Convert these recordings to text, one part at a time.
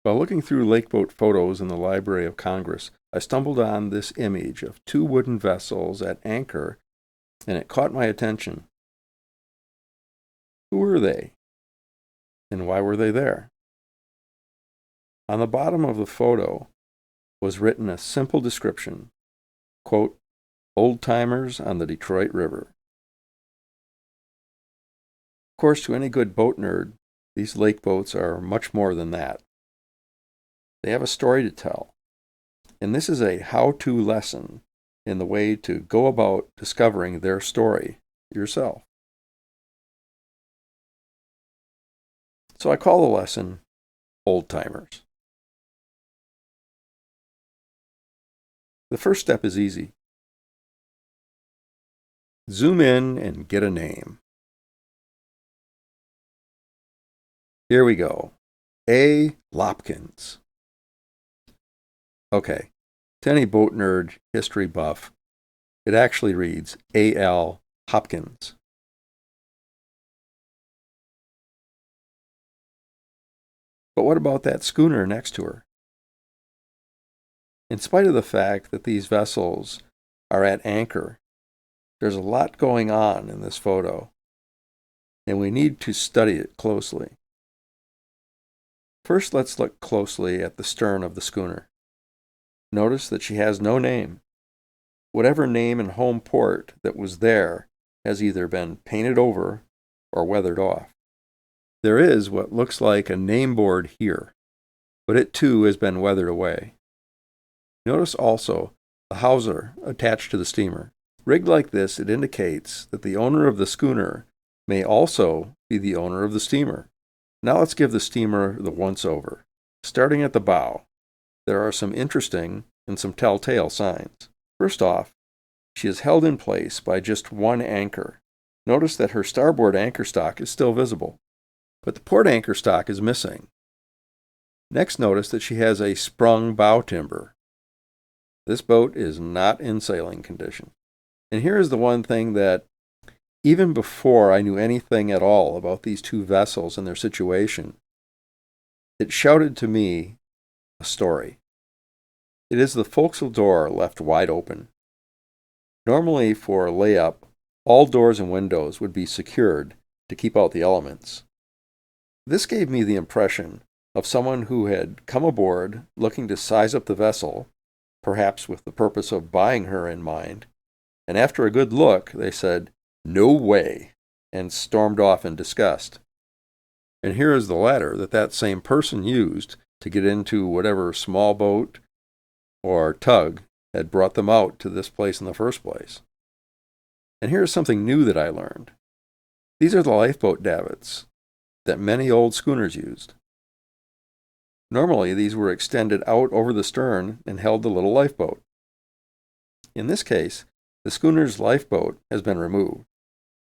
While looking through lakeboat photos in the Library of Congress, I stumbled on this image of two wooden vessels at anchor, and it caught my attention. Who were they? And why were they there? On the bottom of the photo was written a simple description, quote, "Old-timers on the Detroit River." Of course, to any good boat nerd, these lakeboats are much more than that. They have a story to tell, and this is a how-to lesson in the way to go about discovering their story yourself. So I call the lesson Old-Timers. The first step is easy. Zoom in and get a name. Here we go. A. Lopkins. Okay, to any boat nerd history buff, it actually reads A.L. Hopkins. But what about that schooner next to her? In spite of the fact that these vessels are at anchor, there's a lot going on in this photo, and we need to study it closely. First, let's look closely at the stern of the schooner. Notice that she has no name. Whatever name and home port that was there has either been painted over or weathered off. There is what looks like a name board here, but it too has been weathered away. Notice also the hawser attached to the steamer. Rigged like this, it indicates that the owner of the schooner may also be the owner of the steamer. Now let's give the steamer the once-over. Starting at the bow, there are some interesting and some telltale signs. First off, she is held in place by just one anchor. Notice that her starboard anchor stock is still visible, but the port anchor stock is missing. Next, notice that she has a sprung bow timber. This boat is not in sailing condition. And here is the one thing that, even before I knew anything at all about these two vessels and their situation, it shouted to me a story. It is the forecastle door left wide open. Normally, for a layup, all doors and windows would be secured to keep out the elements. This gave me the impression of someone who had come aboard looking to size up the vessel, perhaps with the purpose of buying her in mind, and after a good look, they said, "No way," and stormed off in disgust. And here is the ladder that same person used to get into whatever small boat or tug had brought them out to this place in the first place. And here's something new that I learned. These are the lifeboat davits that many old schooners used. Normally, these were extended out over the stern and held the little lifeboat. In this case, the schooner's lifeboat has been removed,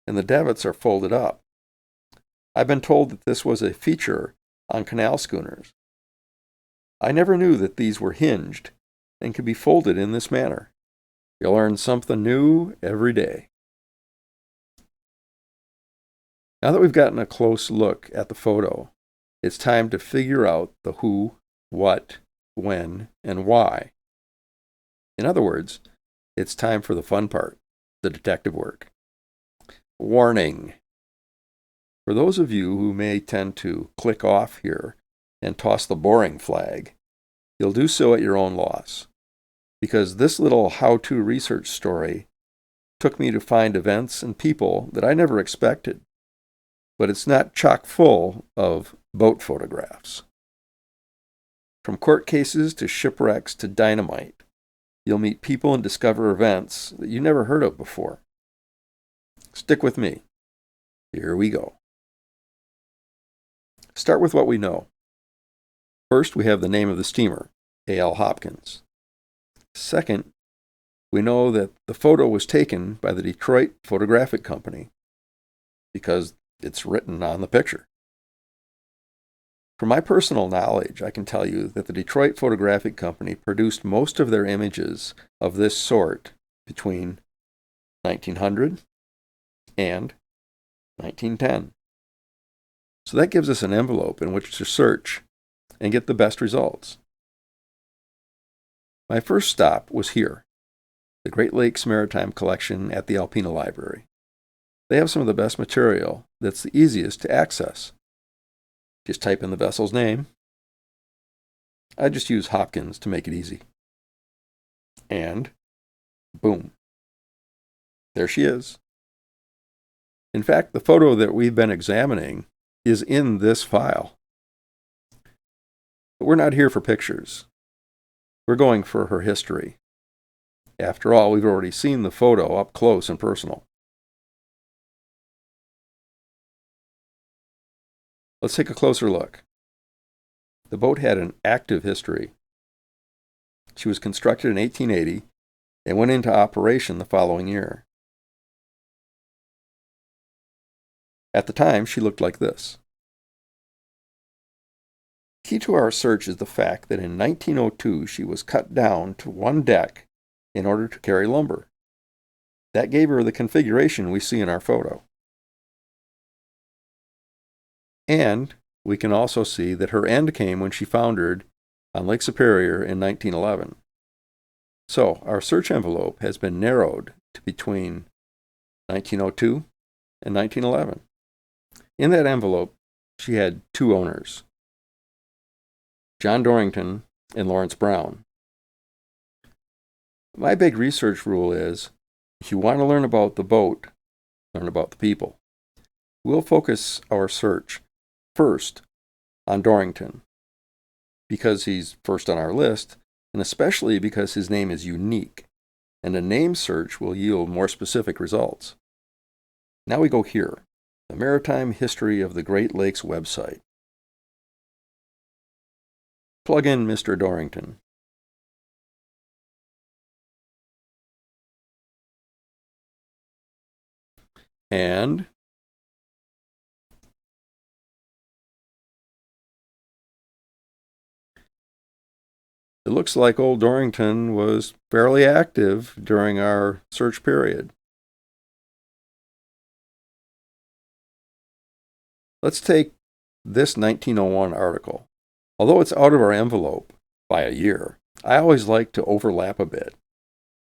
and the davits are folded up. I've been told that this was a feature on canal schooners. I never knew that these were hinged and could be folded in this manner. You learn something new every day. Now that we've gotten a close look at the photo, it's time to figure out the who, what, when, and why. In other words, it's time for the fun part, the detective work. Warning! For those of you who may tend to click off here and toss the boring flag, you'll do so at your own loss, because this little how-to research story took me to find events and people that I never expected, but it's not chock full of boat photographs. From court cases to shipwrecks to dynamite, you'll meet people and discover events that you never heard of before. Stick with me. Here we go. Start with what we know. First, we have the name of the steamer, A.L. Hopkins. Second, we know that the photo was taken by the Detroit Photographic Company because it's written on the picture. From my personal knowledge, I can tell you that the Detroit Photographic Company produced most of their images of this sort between 1900 and 1910. So that gives us an envelope in which to search and get the best results. My first stop was here, the Great Lakes Maritime Collection at the Alpena Library. They have some of the best material that's the easiest to access. Just type in the vessel's name. I just use Hopkins to make it easy. And boom. There she is. In fact, the photo that we've been examining is in this file. But we're not here for pictures. We're going for her history. After all, we've already seen the photo up close and personal. Let's take a closer look. The boat had an active history. She was constructed in 1880 and went into operation the following year. At the time, she looked like this. Key to our search is the fact that in 1902 she was cut down to one deck in order to carry lumber. That gave her the configuration we see in our photo. And we can also see that her end came when she foundered on Lake Superior in 1911. So our search envelope has been narrowed to between 1902 and 1911. In that envelope, she had two owners, John Dorrington and Lawrence Brown. My big research rule is, if you want to learn about the boat, learn about the people. We'll focus our search first on Dorrington, because he's first on our list, and especially because his name is unique, and a name search will yield more specific results. Now we go here, the Maritime History of the Great Lakes website. Plug in Mr. Dorrington. And it looks like old Dorrington was fairly active during our search period. Let's take this 1901 article. Although it's out of our envelope by a year, I always like to overlap a bit.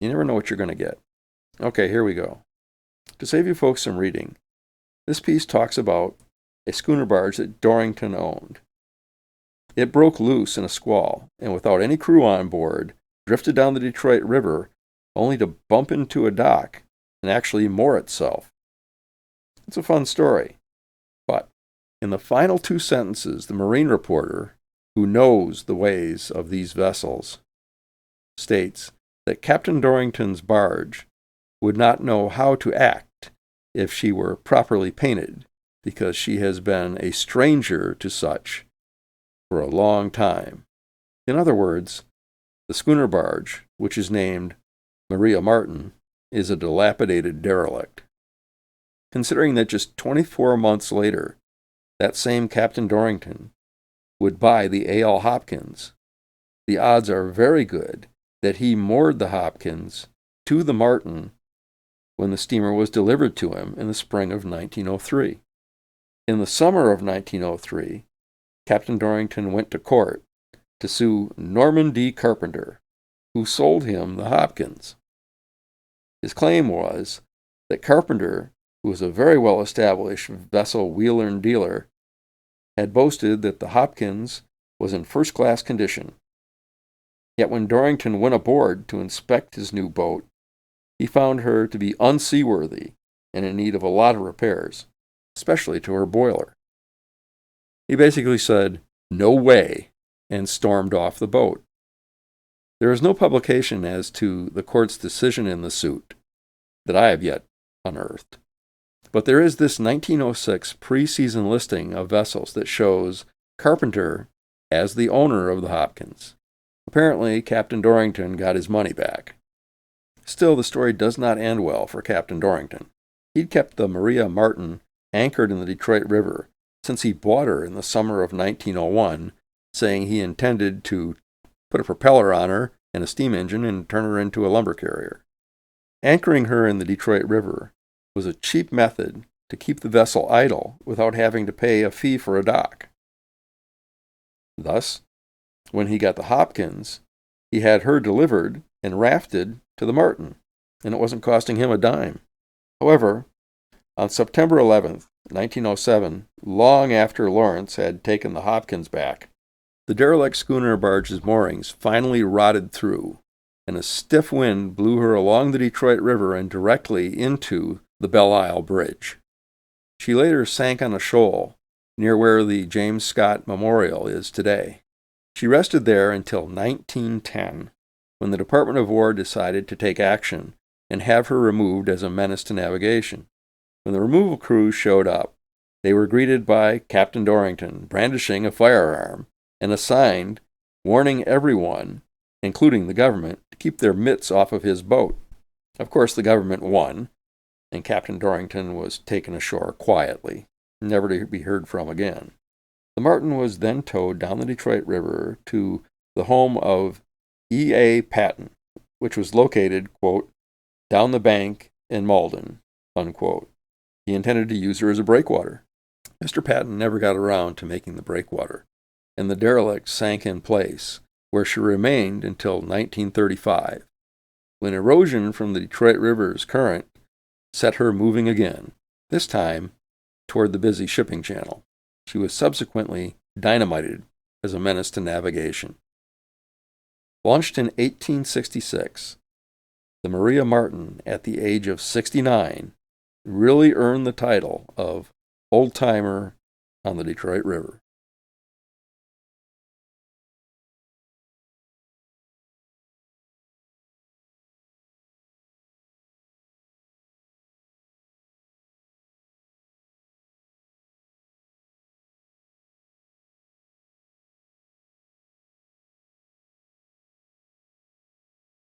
You never know what you're going to get. Okay, here we go. To save you folks some reading, this piece talks about a schooner barge that Dorrington owned. It broke loose in a squall, and without any crew on board, drifted down the Detroit River, only to bump into a dock and actually moor itself. It's a fun story. But in the final two sentences, the marine reporter, who knows the ways of these vessels, states that Captain Dorrington's barge would not know how to act if she were properly painted, because she has been a stranger to such for a long time. In other words, the schooner barge, which is named Maria Martin, is a dilapidated derelict. Considering that just 24 months later, that same Captain Dorrington would buy the A.L. Hopkins, the odds are very good that he moored the Hopkins to the Martin when the steamer was delivered to him in the spring of 1903. In the summer of 1903, Captain Dorrington went to court to sue Norman D. Carpenter, who sold him the Hopkins. His claim was that Carpenter, who was a very well-established vessel wheeler and dealer, had boasted that the Hopkins was in first-class condition. Yet when Dorrington went aboard to inspect his new boat, he found her to be unseaworthy and in need of a lot of repairs, especially to her boiler. He basically said, "No way," and stormed off the boat. There is no publication as to the court's decision in the suit that I have yet unearthed. But there is this 1906 pre-season listing of vessels that shows Carpenter as the owner of the Hopkins. Apparently, Captain Dorrington got his money back. Still, the story does not end well for Captain Dorrington. He'd kept the Maria Martin anchored in the Detroit River since he bought her in the summer of 1901, saying he intended to put a propeller on her and a steam engine and turn her into a lumber carrier. Anchoring her in the Detroit River was a cheap method to keep the vessel idle without having to pay a fee for a dock. Thus, when he got the Hopkins, he had her delivered and rafted to the Martin, and it wasn't costing him a dime. However, on September 11th, 1907, long after Lawrence had taken the Hopkins back, the derelict schooner barge's moorings finally rotted through, and a stiff wind blew her along the Detroit River and directly into the Belle Isle Bridge. She later sank on a shoal near where the James Scott Memorial is today. She rested there until 1910, when the Department of War decided to take action and have her removed as a menace to navigation. When the removal crew showed up, they were greeted by Captain Dorrington brandishing a firearm and a sign warning everyone, including the government, to keep their mitts off of his boat. Of course, the government won, and Captain Dorrington was taken ashore quietly, never to be heard from again. The Martin was then towed down the Detroit River to the home of E.A. Patton, which was located, quote, down the bank in Malden, unquote. He intended to use her as a breakwater. Mr. Patton never got around to making the breakwater, and the derelict sank in place, where she remained until 1935, when erosion from the Detroit River's current set her moving again, this time toward the busy shipping channel. She was subsequently dynamited as a menace to navigation. Launched in 1866, the Maria Martin, at the age of 69, really earned the title of old-timer on the Detroit River.